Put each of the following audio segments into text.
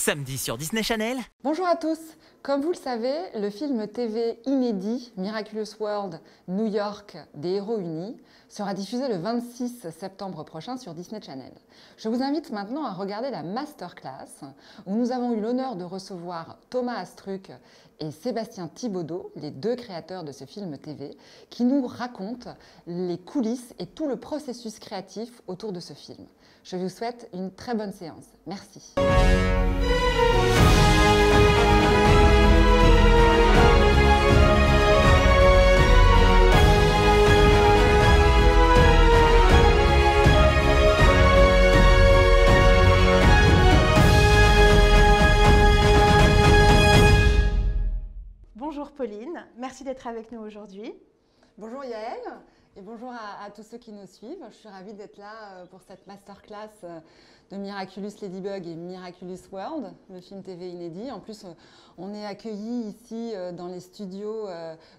Samedi sur Disney Channel. Bonjour à tous. Comme vous le savez, le film TV inédit Miraculous World New York des Héros Unis sera diffusé le 26 septembre prochain sur Disney Channel. Je vous invite maintenant à regarder la masterclass où nous avons eu l'honneur de recevoir Thomas Astruc et Sébastien Thibaudeau, les deux créateurs de ce film TV, qui nous racontent les coulisses et tout le processus créatif autour de ce film. Je vous souhaite une très bonne séance. Merci. Bonjour Pauline, merci d'être avec nous aujourd'hui. Bonjour Yael et bonjour à tous ceux qui nous suivent. Je suis ravie d'être là pour cette masterclass de Miraculous Ladybug et Miraculous World, le film TV inédit. En plus, on est accueillis ici dans les studios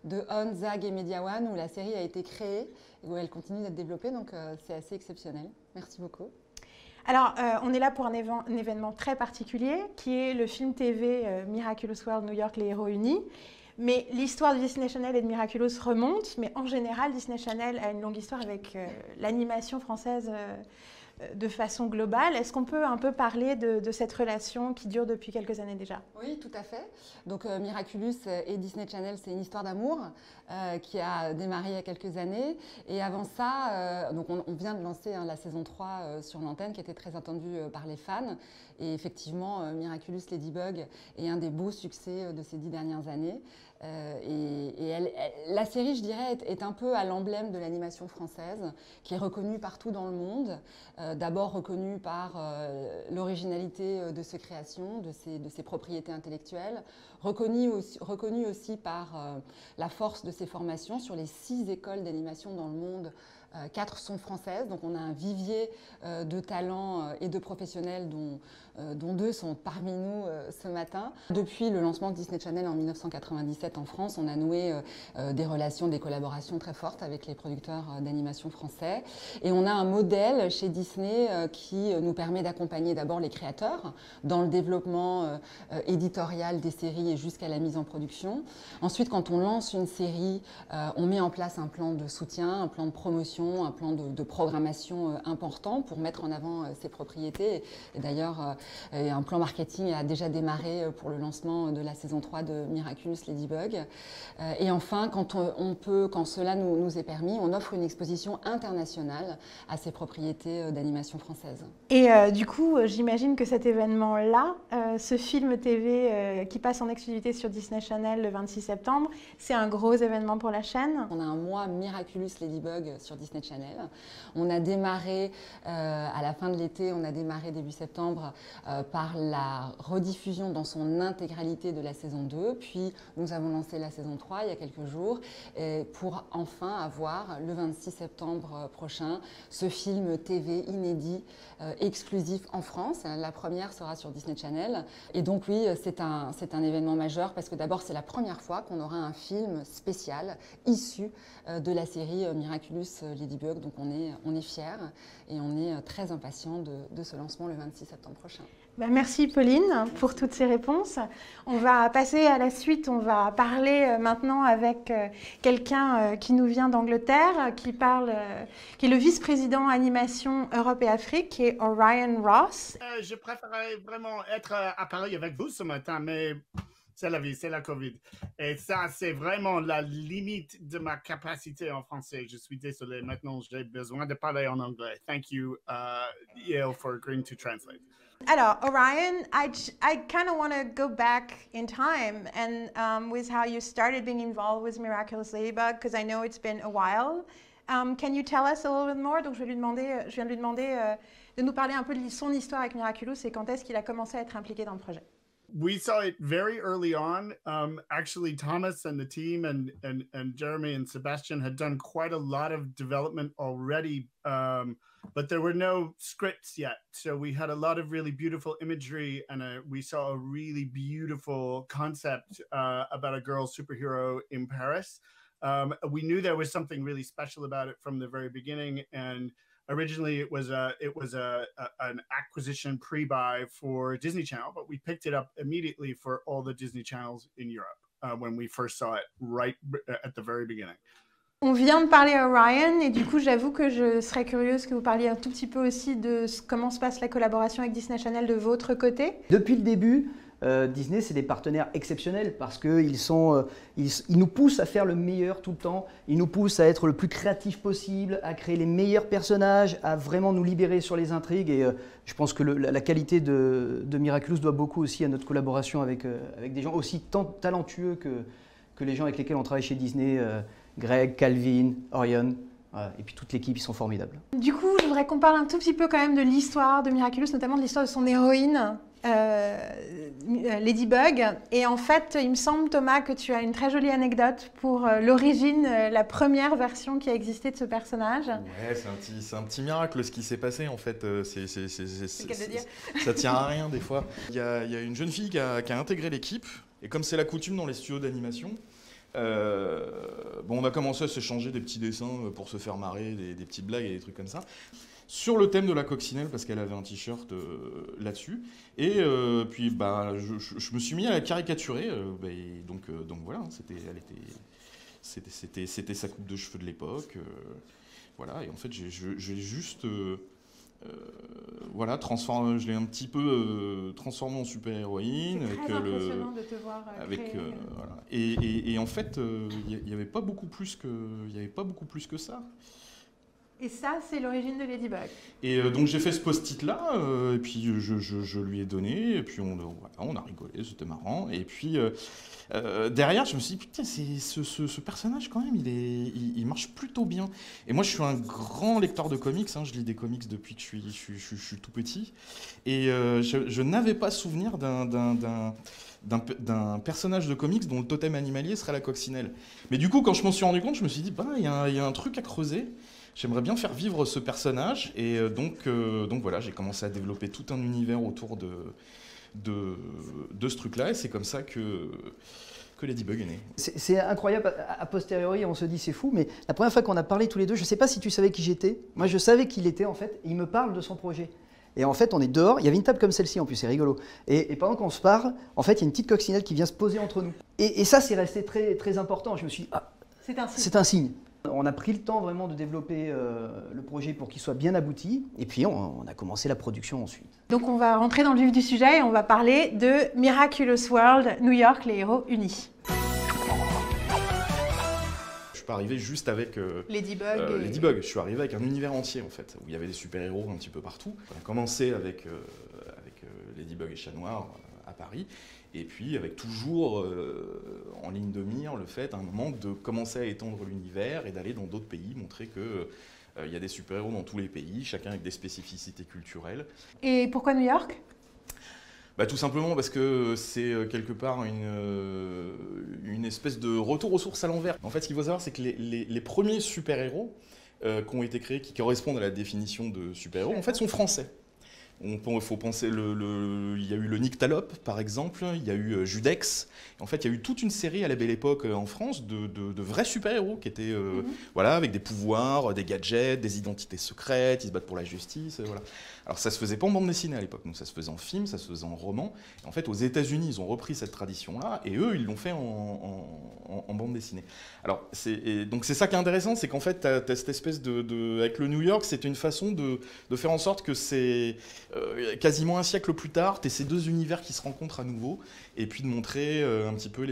de On, Zag et Media One où la série a été créée et où elle continue d'être développée, donc c'est assez exceptionnel. Merci beaucoup. Alors, on est là pour un événement très particulier qui est le film TV Miraculous World New York, les Héros Unis. Mais l'histoire de Disney Channel et de Miraculous remonte, mais en général, Disney Channel a une longue histoire avec l'animation française de façon globale. Est-ce qu'on peut un peu parler de cette relation qui dure depuis quelques années déjà? Oui, tout à fait. Donc Miraculous et Disney Channel, c'est une histoire d'amour qui a démarré il y a quelques années. Et avant ça, donc on vient de lancer la saison 3 sur l'antenne qui était très attendue par les fans. Et effectivement, Miraculous Ladybug est un des beaux succès de ces 10 dernières années. La série, je dirais, est un peu à l'emblème de l'animation française, qui est reconnue partout dans le monde. D'abord reconnue par l'originalité de ses créations, de ses propriétés intellectuelles, reconnue aussi par la force de ses formations. Sur les 6 écoles d'animation dans le monde, 4 sont françaises, donc on a un vivier de talents et de professionnels dont 2 sont parmi nous ce matin. Depuis le lancement de Disney Channel en 1997 en France, on a noué des relations, des collaborations très fortes avec les producteurs d'animation français. Et on a un modèle chez Disney qui nous permet d'accompagner d'abord les créateurs dans le développement éditorial des séries et jusqu'à la mise en production. Ensuite, quand on lance une série, on met en place un plan de soutien, un plan de promotion, un plan de programmation important pour mettre en avant ses propriétés. Et d'ailleurs, un plan marketing a déjà démarré pour le lancement de la saison 3 de Miraculous Ladybug. Et enfin, quand cela nous est permis, on offre une exposition internationale à ces propriétés d'animation française. Et du coup, j'imagine que cet événement-là, ce film TV qui passe en exclusivité sur Disney Channel le 26 septembre, c'est un gros événement pour la chaîne. On a un mois Miraculous Ladybug sur Disney Channel. On a démarré à la fin de l'été, on a démarré début septembre par la rediffusion dans son intégralité de la saison 2. Puis nous avons lancé la saison 3 il y a quelques jours pour enfin avoir le 26 septembre prochain ce film TV inédit exclusif en France. La première sera sur Disney Channel. Et donc oui, c'est un événement majeur parce que d'abord c'est la première fois qu'on aura un film spécial issu de la série Miraculous Ladybug. Donc on est fiers et on est très impatients de ce lancement le 26 septembre prochain. Merci Pauline pour toutes ces réponses. On va passer à la suite, on va parler maintenant avec quelqu'un qui nous vient d'Angleterre, qui est le vice-président animation Europe et Afrique, qui est Orion Ross. Je préférais vraiment être à Paris avec vous ce matin, mais c'est la vie, c'est la Covid. Et ça, c'est vraiment la limite de ma capacité en français. Je suis désolé, maintenant j'ai besoin de parler en anglais. Thank you, Yale, for agreeing to translate. Alors, Orion, I kind of want to go back in time and with how you started being involved with Miraculous Ladybug, because I know it's been a while. Can you tell us a little bit more? Donc, je viens de lui demander de nous parler un peu de son histoire avec Miraculous et quand est-ce qu'il a commencé à être impliqué dans le projet. We saw it very early on. Actually, Thomas and the team and Jeremy and Sebastian had done quite a lot of development already, but there were no scripts yet. So we had a lot of really beautiful imagery, and we saw a really beautiful concept about a girl superhero in Paris. We knew there was something really special about it from the very beginning, and originally it was an acquisition pre-buy for Disney Channel, but we picked it up immediately for all the Disney channels in Europe when we first saw it right at the very beginning. On vient de parler à Ryan et du coup j'avoue que je serais curieuse que vous parliez un tout petit peu aussi de comment se passe la collaboration avec Disney Channel de votre côté. Depuis le début, Disney c'est des partenaires exceptionnels parce qu'ils ils nous poussent à faire le meilleur tout le temps, ils nous poussent à être le plus créatif possible, à créer les meilleurs personnages, à vraiment nous libérer sur les intrigues et je pense que la qualité de Miraculous doit beaucoup aussi à notre collaboration avec des gens aussi tant talentueux que les gens avec lesquels on travaille chez Disney. Greg, Calvin, Orion, et puis toute l'équipe, ils sont formidables. Du coup, je voudrais qu'on parle un tout petit peu quand même de l'histoire de Miraculous, notamment de l'histoire de son héroïne, Ladybug. Et en fait, il me semble, Thomas, que tu as une très jolie anecdote pour l'origine, la première version qui a existé de ce personnage. Ouais, c'est un petit miracle ce qui s'est passé en fait. C'est qu'elle de dire. Ça tient à rien des fois. Il y a une jeune fille qui a intégré l'équipe, et comme c'est la coutume dans les studios d'animation, on a commencé à s'échanger des petits dessins pour se faire marrer, des petites blagues et des trucs comme ça, sur le thème de la coccinelle, parce qu'elle avait un t-shirt là-dessus. Et puis je me suis mis à la caricaturer, donc voilà, c'était sa coupe de cheveux de l'époque. Voilà, et en fait j'ai juste... voilà, je l'ai un petit peu transformé en super-héroïne. C'est très impressionnant de te voir voilà. Et en fait, il n'y avait pas beaucoup plus que ça. Et ça, c'est l'origine de Ladybug. Et donc j'ai fait ce post-it-là, et puis je lui ai donné, et puis on a rigolé, c'était marrant. Et puis derrière, je me suis dit, putain, ce personnage quand même, il marche plutôt bien. Et moi, je suis un grand lecteur de comics, hein, je lis des comics depuis que je suis tout petit. Et je n'avais pas souvenir d'un personnage de comics dont le totem animalier serait la coccinelle. Mais du coup, quand je m'en suis rendu compte, je me suis dit, il y a un truc à creuser. J'aimerais bien faire vivre ce personnage, et donc voilà, j'ai commencé à développer tout un univers autour de ce truc-là, et c'est comme ça que Ladybug est né. C'est incroyable, a posteriori on se dit c'est fou, mais la première fois qu'on a parlé tous les deux, je ne sais pas si tu savais qui j'étais, moi je savais qui il était en fait, et il me parle de son projet. Et en fait on est dehors, il y avait une table comme celle-ci en plus, c'est rigolo, et pendant qu'on se parle, en fait il y a une petite coccinelle qui vient se poser entre nous. Et ça c'est resté très, très important, je me suis dit, c'est un signe. On a pris le temps vraiment de développer le projet pour qu'il soit bien abouti, et puis on a commencé la production ensuite. Donc on va rentrer dans le vif du sujet et on va parler de Miraculous World, New York, les héros unis. Je suis pas arrivé juste avec Ladybug. Je suis arrivé avec un univers entier en fait, où il y avait des super-héros un petit peu partout. On a commencé avec Ladybug et Chat Noir à Paris. Et puis avec toujours en ligne de mire le fait à un moment de commencer à étendre l'univers et d'aller dans d'autres pays, montrer que il y a des super-héros dans tous les pays, chacun avec des spécificités culturelles. Et pourquoi New York ? Tout simplement parce que c'est quelque part une espèce de retour aux sources à l'envers. En fait, ce qu'il faut savoir, c'est que les premiers super-héros qui ont été créés, qui correspondent à la définition de super-héros, en fait, sont français. Il faut penser, il y a eu le Nyctalope, par exemple, il y a eu Judex. En fait, il y a eu toute une série à la Belle Époque en France de vrais super-héros qui étaient voilà, avec des pouvoirs, des gadgets, des identités secrètes, ils se battent pour la justice. Voilà. Alors ça se faisait pas en bande dessinée à l'époque, donc ça se faisait en film, ça se faisait en roman. Et en fait, aux États-Unis, ils ont repris cette tradition-là et eux, ils l'ont fait en bande dessinée. Alors, donc c'est ça qui est intéressant, c'est qu'en fait, tu as cette espèce avec le New York, c'est une façon de faire en sorte que c'est quasiment un siècle plus tard, tu as ces deux univers qui se rencontrent à nouveau, et puis de montrer un petit peu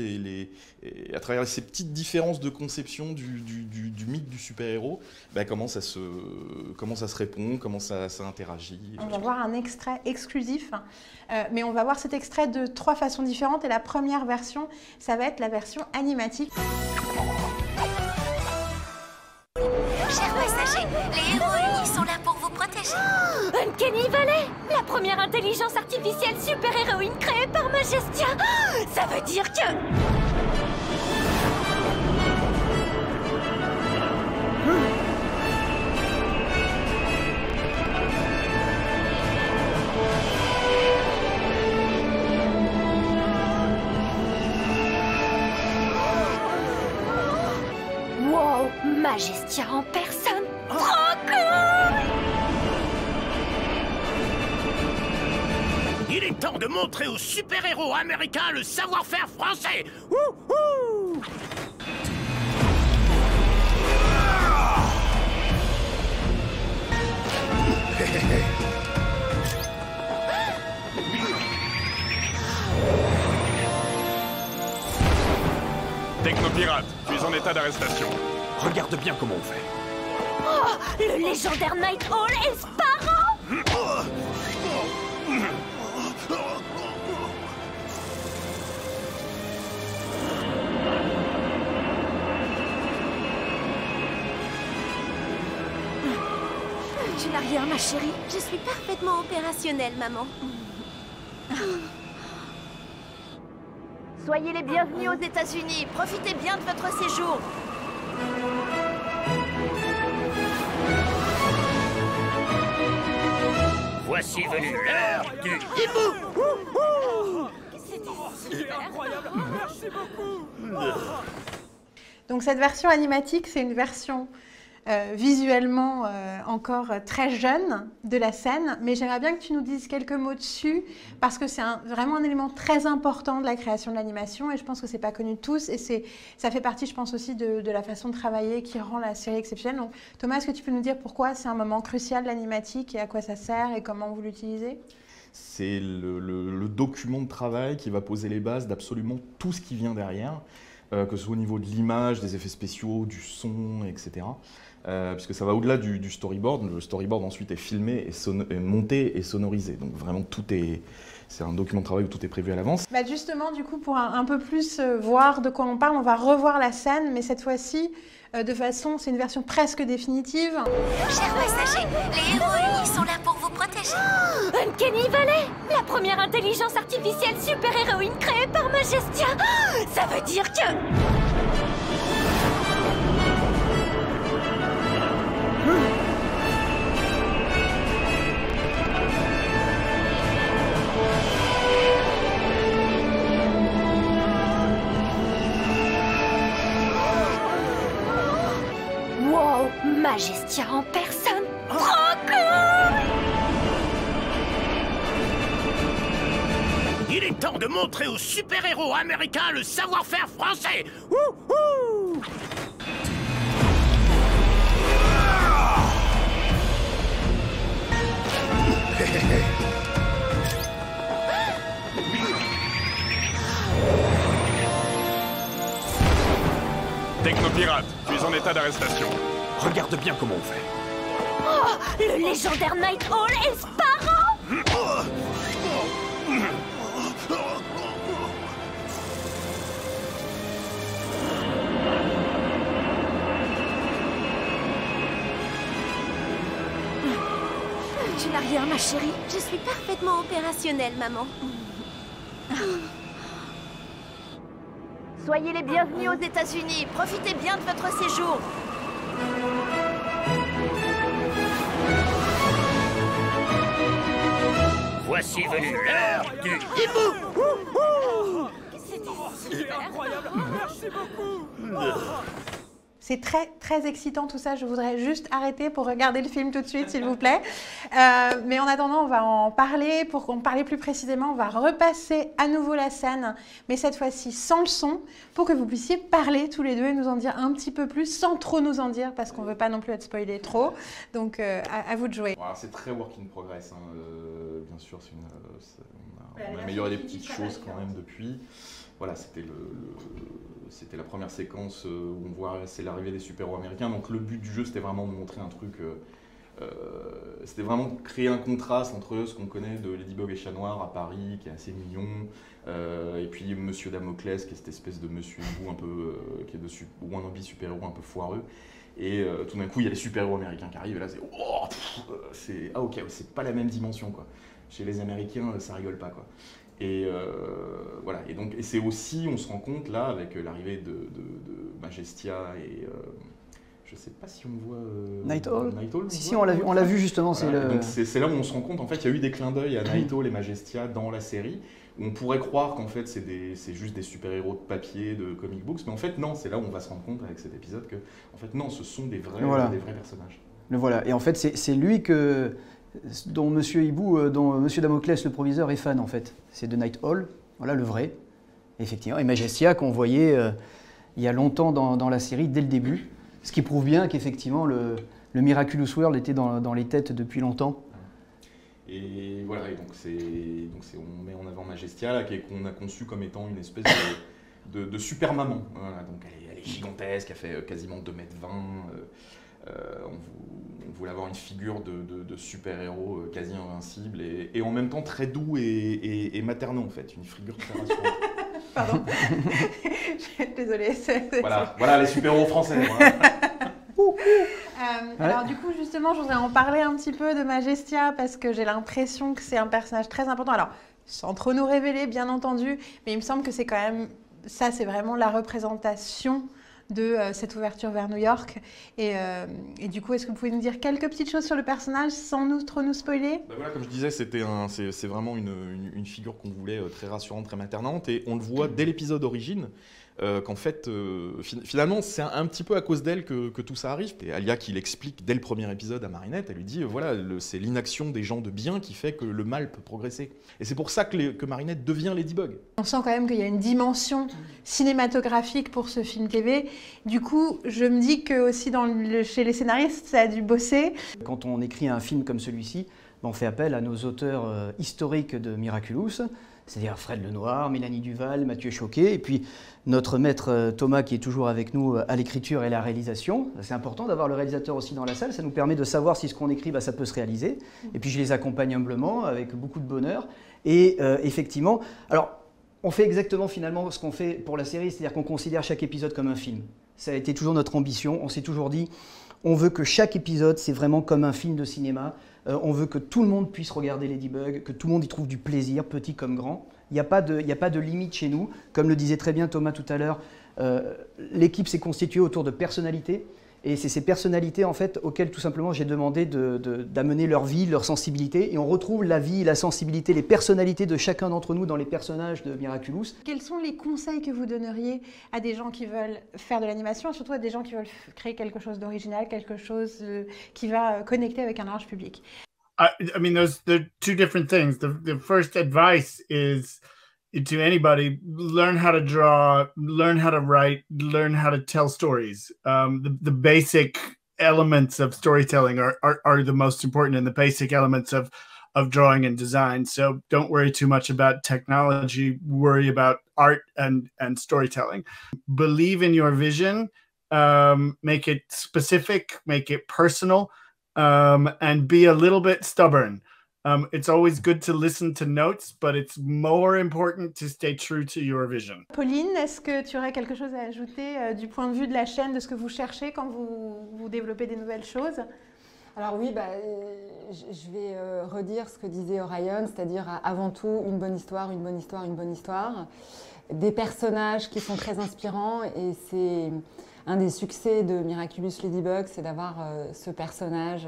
à travers ces petites différences de conception du mythe du super-héros, comment ça se répond, comment ça interagit. On va voir un extrait exclusif, mais on va voir cet extrait de 3 façons différentes, et la première version, ça va être la version animatique. Chers passagers, les héros unis sont là pour vous protéger. Uncanny Valley, la première intelligence artificielle super-héroïne créée par Majestia. Ça veut dire que... Wow, Majestia en personne. Trop cool! Il est temps de montrer aux super-héros américains le savoir-faire français. Wouhou! Technopirate, tu es en état d'arrestation. Regarde bien comment on fait. Oh, le légendaire Night Owl et Sparrow! Tu n'as rien, ma chérie. Je suis parfaitement opérationnelle, maman. Soyez les bienvenus aux États-Unis. Profitez bien de votre séjour. Voici venue l'heure du hibou. C'était incroyable. Merci beaucoup. Donc cette version animatique, c'est une version visuellement encore très jeune de la scène, mais j'aimerais bien que tu nous dises quelques mots dessus, parce que c'est vraiment un élément très important de la création de l'animation, et je pense que c'est pas connu de tous, et ça fait partie, je pense aussi, de la façon de travailler qui rend la série exceptionnelle. Donc Thomas, est-ce que tu peux nous dire pourquoi c'est un moment crucial de l'animatique, et à quoi ça sert, et comment vous l'utilisez? C'est le document de travail qui va poser les bases d'absolument tout ce qui vient derrière, que ce soit au niveau de l'image, des effets spéciaux, du son, etc. Puisque ça va au-delà du storyboard. Le storyboard ensuite est filmé, et monté et sonorisé. Donc vraiment c'est un document de travail où tout est prévu à l'avance. Bah justement, du coup, pour un peu plus voir de quoi on parle, on va revoir la scène, mais cette fois-ci, c'est une version presque définitive. Chers passagers, les héros unis sont là pour vous protéger. Uncanny Valley, la première intelligence artificielle super-héroïne créée par Majestia. Ça veut dire que... Wow, Majestia en personne. Trop cool! Il est temps de montrer aux super-héros américains le savoir-faire français. Wouhou! Technopirate, tu es en état d'arrestation. Regarde bien comment on fait. Oh, le légendaire Night Owl et Sparrow! Tu n'as rien, ma chérie. Je suis parfaitement opérationnelle, maman. Soyez les bienvenus aux États-Unis. Profitez bien de votre séjour. Voici venue l'heure du hibou. C'était incroyable. Merci beaucoup. C'est très, très excitant tout ça. Je voudrais juste arrêter pour regarder le film tout de suite, s'il vous plaît. Mais en attendant, on va en parler. Pour en parler plus précisément, on va repasser à nouveau la scène, mais cette fois-ci sans le son, pour que vous puissiez parler tous les deux et nous en dire un petit peu plus, sans trop nous en dire, parce qu'on ne veut pas non plus être spoilé trop. Donc, à vous de jouer. Voilà, c'est très work in progress, hein. Bien sûr, on a amélioré des petites choses quand même depuis. Voilà, c'était la première séquence où on voit c'est l'arrivée des super-héros américains. Donc le but du jeu, c'était vraiment de montrer un truc, c'était vraiment de créer un contraste entre ce qu'on connaît de Ladybug et Chat Noir à Paris, qui est assez mignon, et puis Monsieur Damoclès, qui est cette espèce de monsieur hibou un peu, qui est de wannabe super-héros un peu foireux. Et tout d'un coup, il y a les super-héros américains qui arrivent, et là c'est ah ok, c'est pas la même dimension quoi. Chez les Américains, ça rigole pas quoi. Et voilà, et c'est aussi, on se rend compte là, avec l'arrivée de Majestia et je sais pas si on voit Night Owl. Si, on voit, l'a vu justement. Voilà, donc c'est là où on se rend compte, en fait, il y a eu des clins d'œil à Night Owl et Majestia dans la série, où on pourrait croire qu'en fait c'est juste des super-héros de papier, de comic books, mais en fait non, c'est là où on va se rendre compte avec cet épisode que, en fait non, ce sont des vrais personnages. Le voilà, et en fait c'est lui que dont Monsieur Hibou, dont Monsieur Damoclès, le proviseur, est fan en fait. C'est The Night Owl, voilà le vrai, effectivement. Et Majestia qu'on voyait il y a longtemps dans la série, dès le début. Ce qui prouve bien qu'effectivement le Miraculous World était dans les têtes depuis longtemps. Et voilà, et donc on met en avant Majestia, là, qu'on a conçu comme étant une espèce de super maman. Voilà, donc elle est gigantesque, elle fait quasiment 2,20 m. On voulait avoir une figure de super-héros quasi invincible et en même temps très doux et maternant en fait, une figure très rassurante. Pardon. Désolée. Voilà les super-héros français. Voilà. Alors du coup, justement, je voudrais en parler un petit peu de Majestia parce que j'ai l'impression que c'est un personnage très important. Alors, sans trop nous révéler, bien entendu, mais il me semble que c'est quand même... Ça, c'est vraiment la représentation de cette ouverture vers New York. Et du coup, est-ce que vous pouvez nous dire quelques petites choses sur le personnage sans trop nous spoiler? Voilà, comme je disais, c'est vraiment une figure qu'on voulait très rassurante, très maternante. Et on le voit dès l'épisode d'origine. Qu'en fait, finalement, c'est un petit peu à cause d'elle que tout ça arrive. Et Alia qui l'explique dès le premier épisode à Marinette, elle lui dit, voilà, c'est l'inaction des gens de bien qui fait que le mal peut progresser. Et c'est pour ça que Marinette devient Ladybug. On sent quand même qu'il y a une dimension cinématographique pour ce film TV. Du coup, je me dis que aussi chez les scénaristes, ça a dû bosser. Quand on écrit un film comme celui-ci, on fait appel à nos auteurs historiques de Miraculous, c'est-à-dire Fred Lenoir, Mélanie Duval, Mathieu Choquet, et puis notre maître Thomas qui est toujours avec nous à l'écriture et la réalisation. C'est important d'avoir le réalisateur aussi dans la salle, ça nous permet de savoir si ce qu'on écrit, ça peut se réaliser. Et puis je les accompagne humblement, avec beaucoup de bonheur. Et effectivement, alors on fait exactement finalement ce qu'on fait pour la série, c'est-à-dire qu'on considère chaque épisode comme un film. Ça a été toujours notre ambition, on s'est toujours dit, on veut que chaque épisode, c'est vraiment comme un film de cinéma. On veut que tout le monde puisse regarder Ladybug, que tout le monde y trouve du plaisir, petit comme grand. Il n'y a pas de limite chez nous. Comme le disait très bien Thomas tout à l'heure, l'équipe s'est constituée autour de personnalités. Et c'est ces personnalités en fait, auxquelles tout simplement j'ai demandé d'amener leur vie, leur sensibilité. Et on retrouve la vie, la sensibilité, les personnalités de chacun d'entre nous dans les personnages de Miraculous. Quels sont les conseils que vous donneriez à des gens qui veulent faire de l'animation, surtout à des gens qui veulent créer quelque chose d'original, quelque chose qui va connecter avec un large public? I mean, there are two different things. The first advice is to anybody: learn how to draw, learn how to write, learn how to tell stories. The basic elements of storytelling are the most important, and the basic elements of drawing and design. So don't worry too much about technology. Worry about art and storytelling. Believe in your vision. Make it specific. Make it personal. And be a little bit stubborn. It's always good to listen to notes, but it's more important to stay true to your vision. Pauline, est-ce que tu aurais quelque chose à ajouter du point de vue de la chaîne, de ce que vous cherchez quand vous développez des nouvelles choses? Alors oui, je vais redire ce que disait Orion, c'est-à-dire avant tout une bonne histoire, une bonne histoire, une bonne histoire. Des personnages qui sont très inspirants et c'est... Un des succès de Miraculous Ladybug, c'est d'avoir ce personnage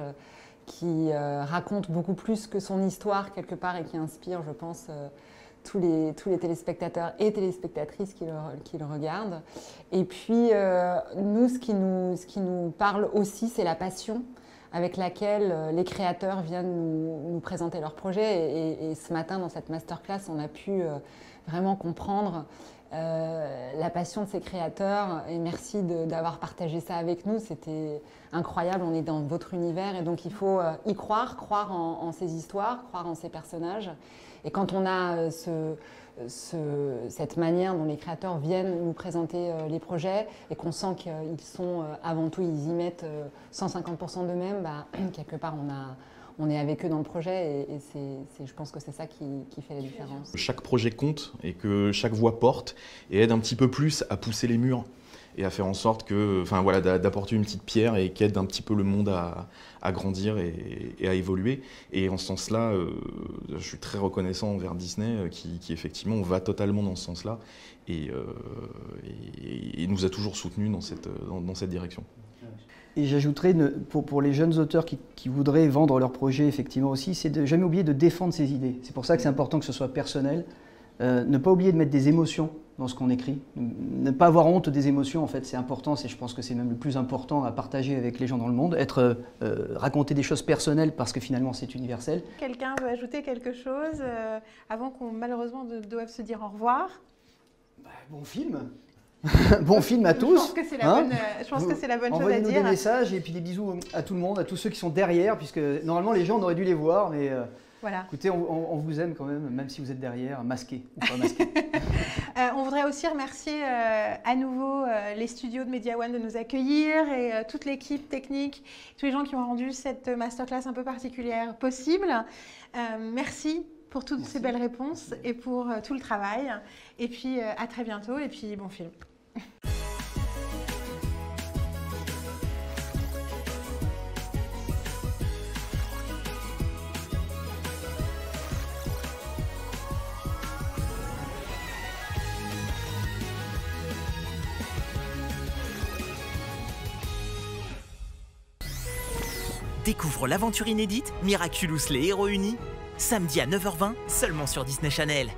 qui raconte beaucoup plus que son histoire quelque part et qui inspire, je pense, tous les téléspectateurs et téléspectatrices qui le regardent. Et puis, nous, ce qui nous parle aussi, c'est la passion avec laquelle les créateurs viennent nous présenter leurs projets. Et ce matin, dans cette masterclass, on a pu vraiment comprendre la passion de ces créateurs et merci d'avoir partagé ça avec nous, c'était incroyable, on est dans votre univers et donc il faut y croire en ces histoires, croire en ces personnages et quand on a cette manière dont les créateurs viennent nous présenter les projets et qu'on sent qu'ils sont avant tout, ils y mettent 150% d'eux-mêmes, quelque part on est avec eux dans le projet et je pense que c'est ça qui fait la différence. Chaque projet compte et que chaque voix porte et aide un petit peu plus à pousser les murs et à faire en sorte que, d'apporter une petite pierre et qui aide un petit peu le monde à grandir et à évoluer. Et en ce sens-là, je suis très reconnaissant envers Disney qui effectivement va totalement dans ce sens-là et nous a toujours soutenus dans cette direction. Et j'ajouterais, pour les jeunes auteurs qui voudraient vendre leur projet, effectivement aussi, c'est de jamais oublier de défendre ses idées. C'est pour ça que c'est important que ce soit personnel. Ne pas oublier de mettre des émotions dans ce qu'on écrit. Ne pas avoir honte des émotions, en fait, c'est important. Je pense que c'est même le plus important à partager avec les gens dans le monde. Raconter des choses personnelles parce que finalement c'est universel. Quelqu'un veut ajouter quelque chose avant qu'on malheureusement doive se dire au revoir? Bon film. Bon film à tous. Je pense que c'est la bonne chose à Envoyez-nous dire. des messages et puis des bisous à tout le monde, à tous ceux qui sont derrière, puisque normalement les gens on aurait dû les voir, mais voilà. Écoutez, on vous aime quand même si vous êtes derrière, masqué ou pas masqué. On voudrait aussi remercier à nouveau les studios de Media One de nous accueillir et toute l'équipe technique, tous les gens qui ont rendu cette masterclass un peu particulière possible. Merci pour toutes ces belles réponses et pour tout le travail. Et puis à très bientôt et puis bon film. Découvre l'aventure inédite Miraculous les héros unis, samedi à 9h20 seulement sur Disney Channel.